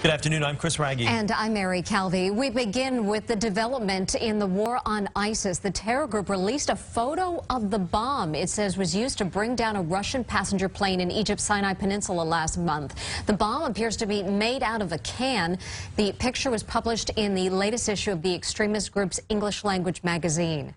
Good afternoon, I'm Chris Raggi. And I'm Mary Calvi. We begin with the development in the war on ISIS. The terror group released a photo of the bomb it says was used to bring down a Russian passenger plane in Egypt's Sinai Peninsula last month. The bomb appears to be made out of a can. The picture was published in the latest issue of the extremist group's English language magazine.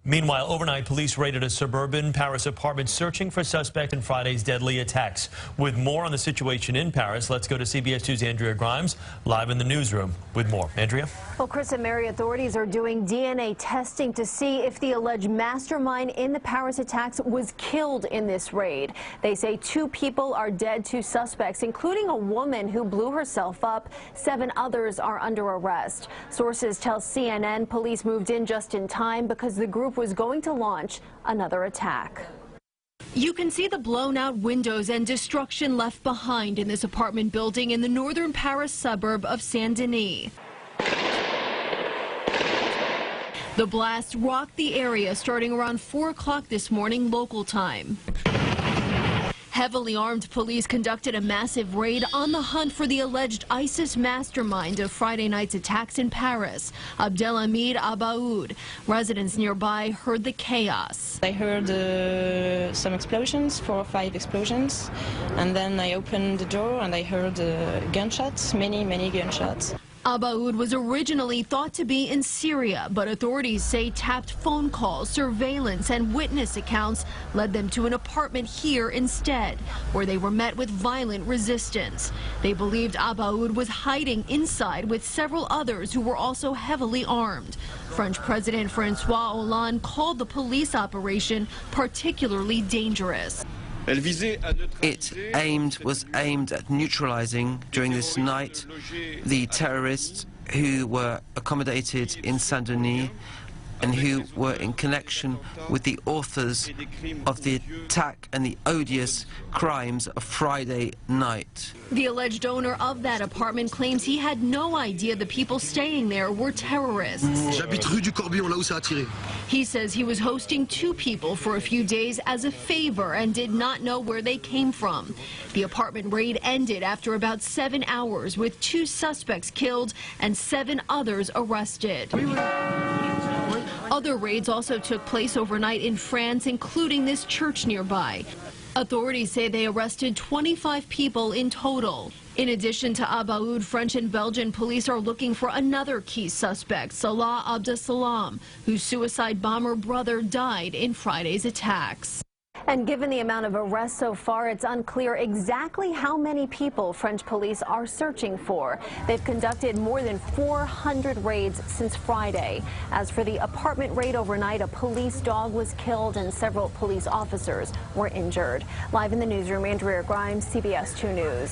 Meanwhile, overnight, police raided a suburban Paris apartment searching for suspect in Friday's deadly attacks. With more on the situation in Paris, let's go to CBS 2's Andrea Grymes, live in the newsroom with more. Andrea? Well, Chris and Mary, authorities are doing DNA testing to see if the alleged mastermind in the Paris attacks was killed in this raid. They say 2 people are dead, 2 suspects, including a woman who blew herself up. 7 others are under arrest. Sources tell CNN police moved in just in time because the group was going to launch another attack. You can see the blown out windows and destruction left behind in this apartment building in the northern Paris suburb of Saint-Denis. The blast rocked the area starting around 4 o'clock this morning local time. Heavily armed police conducted a massive raid on the hunt for the alleged ISIS mastermind of Friday night's attacks in Paris, Abdelhamid Abaoud. Residents nearby heard the chaos. I heard some explosions, 4 or 5 explosions, and then I opened the door and I heard gunshots, many gunshots. Abaoud was originally thought to be in Syria, but authorities say tapped phone calls, surveillance, and witness accounts led them to an apartment here instead, where they were met with violent resistance. They believed Abaoud was hiding inside with several others who were also heavily armed. French President François Hollande called the police operation particularly dangerous. It was aimed at neutralizing during this night the terrorists who were accommodated in Saint-Denis and who were in connection with the authors of the attack and the odious crimes of Friday night. The alleged owner of that apartment claims he had no idea the people staying there were terrorists. He says he was hosting 2 people for a few days as a favor and did not know where they came from. The apartment raid ended after about 7 hours with 2 suspects killed and 7 others arrested. Other raids also took place overnight in France, including this church nearby. Authorities say they arrested 25 people in total. In addition to Abaoud, French and Belgian police are looking for another key suspect, Salah Abdeslam, whose suicide bomber brother died in Friday's attacks. And given the amount of arrests so far, it's unclear exactly how many people French police are searching for. They've conducted more than 400 raids since Friday. As for the apartment raid overnight, a police dog was killed and several police officers were injured. Live in the newsroom, Andrea Grymes, CBS 2 News.